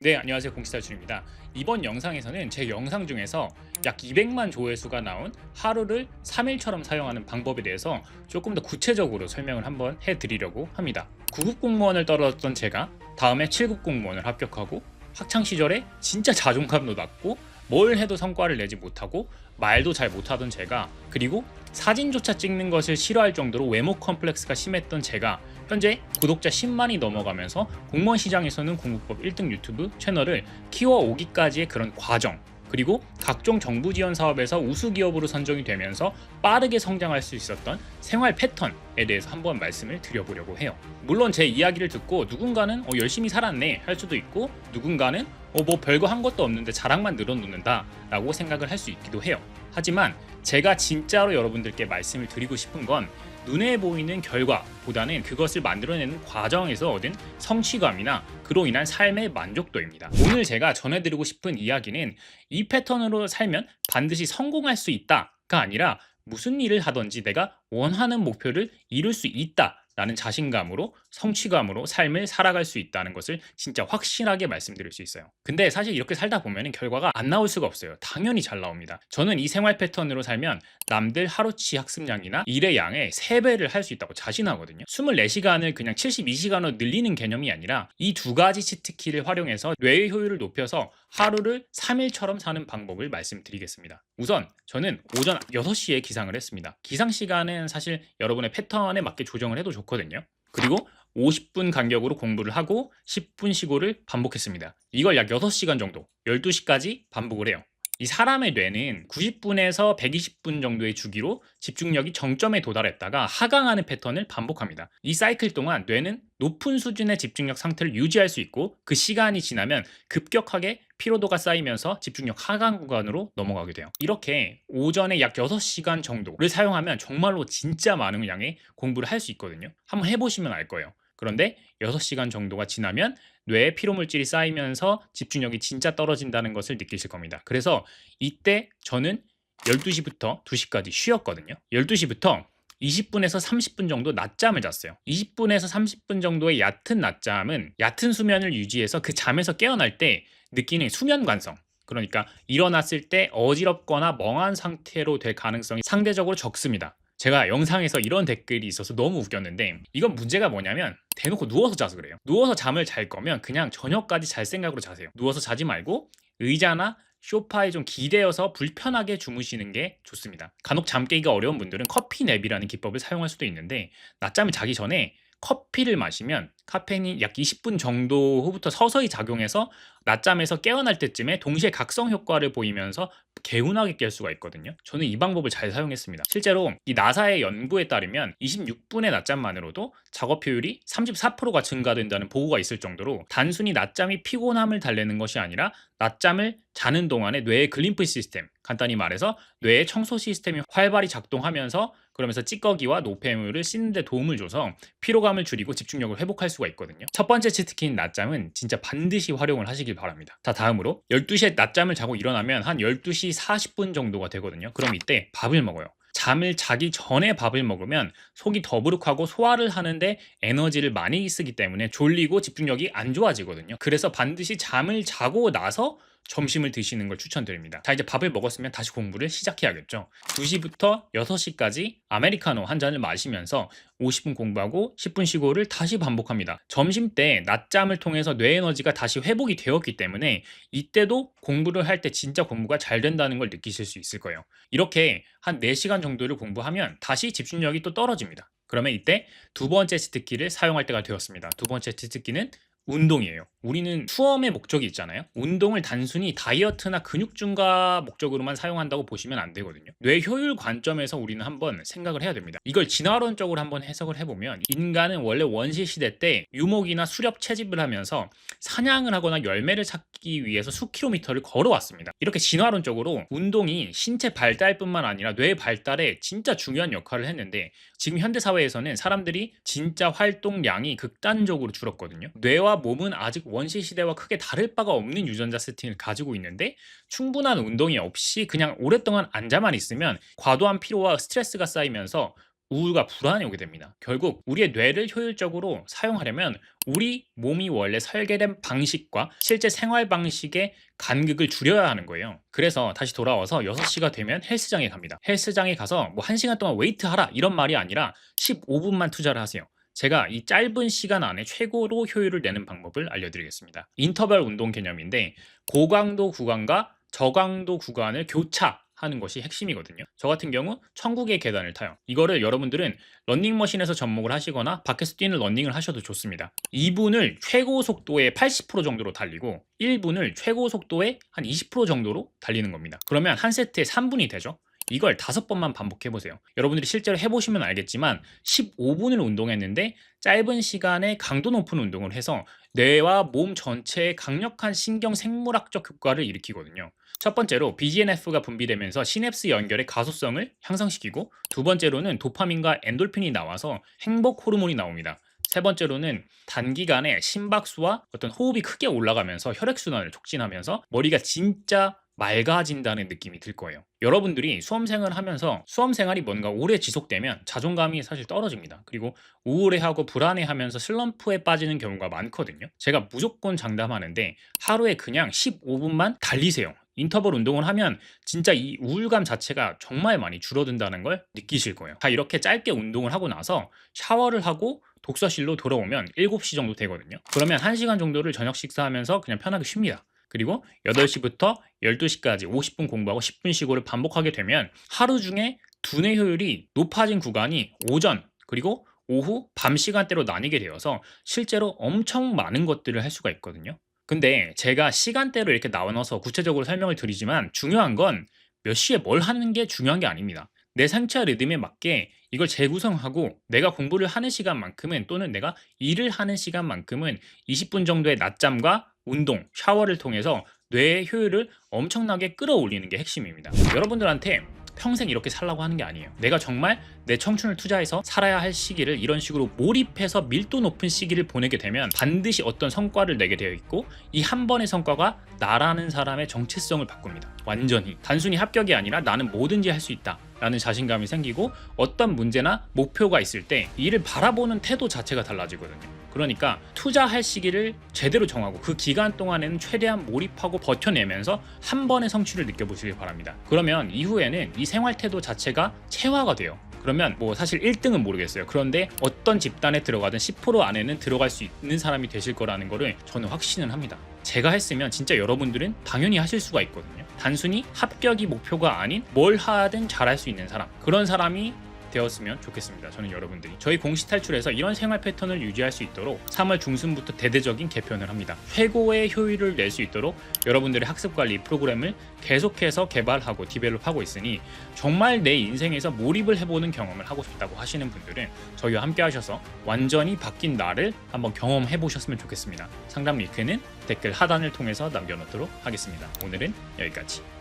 네, 안녕하세요. 공시탈출입니다. 이번 영상에서는 제 영상 중에서 약 200만 조회수가 나온 하루를 3일처럼 사용하는 방법에 대해서 조금 더 구체적으로 설명을 한번 해드리려고 합니다. 9급 공무원을 떨어졌던 제가 다음에 7급 공무원을 합격하고 학창 시절에 진짜 자존감도 낮고 뭘 해도 성과를 내지 못하고 말도 잘 못하던 제가, 그리고 사진조차 찍는 것을 싫어할 정도로 외모 컴플렉스가 심했던 제가 현재 구독자 10만이 넘어가면서 공무원 시장에서는 공부법 1등 유튜브 채널을 키워오기까지의 그런 과정, 그리고 각종 정부 지원 사업에서 우수 기업으로 선정이 되면서 빠르게 성장할 수 있었던 생활 패턴에 대해서 한번 말씀을 드려보려고 해요. 물론 제 이야기를 듣고 누군가는 열심히 살았네 할 수도 있고, 누군가는 뭐 별거 한 것도 없는데 자랑만 늘어놓는다 라고 생각을 할 수 있기도 해요. 하지만 제가 진짜로 여러분들께 말씀을 드리고 싶은 건 눈에 보이는 결과보다는 그것을 만들어내는 과정에서 얻은 성취감이나 그로 인한 삶의 만족도입니다. 오늘 제가 전해드리고 싶은 이야기는 이 패턴으로 살면 반드시 성공할 수 있다가 아니라 무슨 일을 하든지 내가 원하는 목표를 이룰 수 있다 라는 자신감으로, 성취감으로 삶을 살아갈 수 있다는 것을 진짜 확실하게 말씀드릴 수 있어요. 근데 사실 이렇게 살다 보면 결과가 안 나올 수가 없어요. 당연히 잘 나옵니다. 저는 이 생활 패턴으로 살면 남들 하루치 학습량이나 일의 양의 3배를 할 수 있다고 자신하거든요. 24시간을 그냥 72시간으로 늘리는 개념이 아니라 이 두 가지 치트키를 활용해서 뇌의 효율을 높여서 하루를 3일처럼 사는 방법을 말씀드리겠습니다. 우선 저는 오전 6시에 기상을 했습니다. 기상 시간은 사실 여러분의 패턴에 맞게 조정을 해도 좋거든요. 그리고 50분 간격으로 공부를 하고 10분 시고를 반복했습니다. 이걸 약 6시간 정도, 12시까지 반복을 해요. 이 사람의 뇌는 90분에서 120분 정도의 주기로 집중력이 정점에 도달했다가 하강하는 패턴을 반복합니다. 이 사이클 동안 뇌는 높은 수준의 집중력 상태를 유지할 수 있고, 그 시간이 지나면 급격하게 피로도가 쌓이면서 집중력 하강 구간으로 넘어가게 돼요. 이렇게 오전에 약 6시간 정도를 사용하면 정말로 진짜 많은 양의 공부를 할 수 있거든요. 한번 해보시면 알 거예요. 그런데 6시간 정도가 지나면 뇌에 피로물질이 쌓이면서 집중력이 진짜 떨어진다는 것을 느끼실 겁니다. 그래서 이때 저는 12시부터 2시까지 쉬었거든요. 12시부터 20분에서 30분 정도 낮잠을 잤어요. 20분에서 30분 정도의 얕은 낮잠은 얕은 수면을 유지해서 그 잠에서 깨어날 때 느끼는 수면 관성, 그러니까 일어났을 때 어지럽거나 멍한 상태로 될 가능성이 상대적으로 적습니다. 제가 영상에서 이런 댓글이 있어서 너무 웃겼는데, 이건 문제가 뭐냐면 대놓고 누워서 자서 그래요. 누워서 잠을 잘 거면 그냥 저녁까지 잘 생각으로 자세요. 누워서 자지 말고 의자나 소파에 좀 기대어서 불편하게 주무시는 게 좋습니다. 간혹 잠 깨기가 어려운 분들은 커피 냅이라는 기법을 사용할 수도 있는데, 낮잠을 자기 전에 커피를 마시면 카페인이 약 20분 정도 후부터 서서히 작용해서 낮잠에서 깨어날 때쯤에 동시에 각성 효과를 보이면서 개운하게 깰 수가 있거든요. 저는 이 방법을 잘 사용했습니다. 실제로 이 나사의 연구에 따르면 26분의 낮잠만으로도 작업 효율이 34%가 증가된다는 보고가 있을 정도로, 단순히 낮잠이 피곤함을 달래는 것이 아니라 낮잠을 자는 동안에 뇌의 글림프 시스템, 간단히 말해서 뇌의 청소 시스템이 활발히 작동하면서 그러면서 찌꺼기와 노폐물을 씻는 데 도움을 줘서 피로감을 줄이고 집중력을 회복할 수가 있거든요. 첫 번째 치트키인 낮잠은 진짜 반드시 활용을 하시길 바랍니다. 자, 다음으로 12시에 낮잠을 자고 일어나면 한 12시 40분 정도가 되거든요. 그럼 이때 밥을 먹어요. 잠을 자기 전에 밥을 먹으면 속이 더부룩하고 소화를 하는데 에너지를 많이 쓰기 때문에 졸리고 집중력이 안 좋아지거든요. 그래서 반드시 잠을 자고 나서 점심을 드시는 걸 추천드립니다. 자, 이제 밥을 먹었으면 다시 공부를 시작해야겠죠. 2시부터 6시까지 아메리카노 한 잔을 마시면서 50분 공부하고 10분 쉬고를 다시 반복합니다. 점심 때 낮잠을 통해서 뇌 에너지가 다시 회복이 되었기 때문에 이때도 공부를 할 때 진짜 공부가 잘 된다는 걸 느끼실 수 있을 거예요. 이렇게 한 4시간 정도를 공부하면 다시 집중력이 또 떨어집니다. 그러면 이때 두 번째 치트키를 사용할 때가 되었습니다. 두 번째 치트키는 운동이에요. 우리는 수험의 목적이 있잖아요. 운동을 단순히 다이어트나 근육 증가 목적으로만 사용한다고 보시면 안 되거든요. 뇌 효율 관점에서 우리는 한번 생각을 해야 됩니다. 이걸 진화론적으로 한번 해석을 해보면, 인간은 원래 원시 시대 때 유목이나 수렵 채집을 하면서 사냥을 하거나 열매를 찾기 위해서 수킬로미터를 걸어왔습니다. 이렇게 진화론적으로 운동이 신체 발달뿐만 아니라 뇌 발달에 진짜 중요한 역할을 했는데, 지금 현대 사회에서는 사람들이 진짜 활동량이 극단적으로 줄었거든요. 뇌와 몸은 아직 원시 시대와 크게 다를 바가 없는 유전자 세팅을 가지고 있는데, 충분한 운동이 없이 그냥 오랫동안 앉아만 있으면 과도한 피로와 스트레스가 쌓이면서 우울과 불안이 오게 됩니다. 결국 우리의 뇌를 효율적으로 사용하려면 우리 몸이 원래 설계된 방식과 실제 생활 방식의 간극을 줄여야 하는 거예요. 그래서 다시 돌아와서 6시가 되면 헬스장에 갑니다. 헬스장에 가서 뭐 1시간 동안 웨이트 하라 이런 말이 아니라 15분만 투자를 하세요. 제가 이 짧은 시간 안에 최고로 효율을 내는 방법을 알려드리겠습니다. 인터벌 운동 개념인데 고강도 구간과 저강도 구간을 교차하는 것이 핵심이거든요. 저 같은 경우 천국의 계단을 타요. 이거를 여러분들은 러닝머신에서 접목을 하시거나 밖에서 뛰는 러닝을 하셔도 좋습니다. 2분을 최고 속도의 80% 정도로 달리고 1분을 최고 속도의 한 20% 정도로 달리는 겁니다. 그러면 한 세트에 3분이 되죠. 이걸 5번만 반복해보세요. 여러분들이 실제로 해보시면 알겠지만 15분을 운동했는데 짧은 시간에 강도 높은 운동을 해서 뇌와 몸 전체에 강력한 신경 생물학적 효과를 일으키거든요. 첫 번째로 BDNF가 분비되면서 시냅스 연결의 가소성을 향상시키고, 두 번째로는 도파민과 엔돌핀이 나와서 행복 호르몬이 나옵니다. 세 번째로는 단기간에 심박수와 어떤 호흡이 크게 올라가면서 혈액순환을 촉진하면서 머리가 진짜 맑아진다는 느낌이 들 거예요. 여러분들이 수험생활을 하면서 수험생활이 뭔가 오래 지속되면 자존감이 사실 떨어집니다. 그리고 우울해하고 불안해하면서 슬럼프에 빠지는 경우가 많거든요. 제가 무조건 장담하는데 하루에 그냥 15분만 달리세요. 인터벌 운동을 하면 진짜 이 우울감 자체가 정말 많이 줄어든다는 걸 느끼실 거예요. 다 이렇게 짧게 운동을 하고 나서 샤워를 하고 독서실로 돌아오면 7시 정도 되거든요. 그러면 1시간 정도를 저녁 식사하면서 그냥 편하게 쉽니다. 그리고 8시부터 12시까지 50분 공부하고 10분 쉬고를 반복하게 되면 하루 중에 두뇌 효율이 높아진 구간이 오전 그리고 오후 밤 시간대로 나뉘게 되어서 실제로 엄청 많은 것들을 할 수가 있거든요. 근데 제가 시간대로 이렇게 나눠서 구체적으로 설명을 드리지만 중요한 건 몇 시에 뭘 하는 게 중요한 게 아닙니다. 내 생체 리듬에 맞게 이걸 재구성하고 내가 공부를 하는 시간만큼은 또는 내가 일을 하는 시간만큼은 20분 정도의 낮잠과 운동, 샤워를 통해서 뇌의 효율을 엄청나게 끌어올리는 게 핵심입니다. 여러분들한테 평생 이렇게 살라고 하는 게 아니에요. 내가 정말 내 청춘을 투자해서 살아야 할 시기를 이런 식으로 몰입해서 밀도 높은 시기를 보내게 되면 반드시 어떤 성과를 내게 되어 있고, 이 한 번의 성과가 나라는 사람의 정체성을 바꿉니다. 완전히 단순히 합격이 아니라 나는 뭐든지 할 수 있다 라는 자신감이 생기고, 어떤 문제나 목표가 있을 때 이를 바라보는 태도 자체가 달라지거든요. 그러니까 투자할 시기를 제대로 정하고 그 기간 동안에는 최대한 몰입하고 버텨내면서 한 번의 성취를 느껴보시길 바랍니다. 그러면 이후에는 이 생활 태도 자체가 체화가 돼요. 그러면 뭐 사실 1등은 모르겠어요. 그런데 어떤 집단에 들어가든 10% 안에는 들어갈 수 있는 사람이 되실 거라는 거를 저는 확신을 합니다. 제가 했으면 진짜 여러분들은 당연히 하실 수가 있거든요. 단순히 합격이 목표가 아닌 뭘 하든 잘할 수 있는 사람, 그런 사람이 되었으면 좋겠습니다. 저는 여러분들이 저희 공시 탈출에서 이런 생활 패턴을 유지할 수 있도록 3월 중순부터 대대적인 개편을 합니다. 최고의 효율을 낼 수 있도록 여러분들의 학습관리 프로그램을 계속해서 개발하고 디벨롭하고 있으니, 정말 내 인생에서 몰입을 해보는 경험을 하고 싶다고 하시는 분들은 저희와 함께 하셔서 완전히 바뀐 나를 한번 경험해 보셨으면 좋겠습니다. 상담 링크는 댓글 하단을 통해서 남겨놓도록 하겠습니다. 오늘은 여기까지.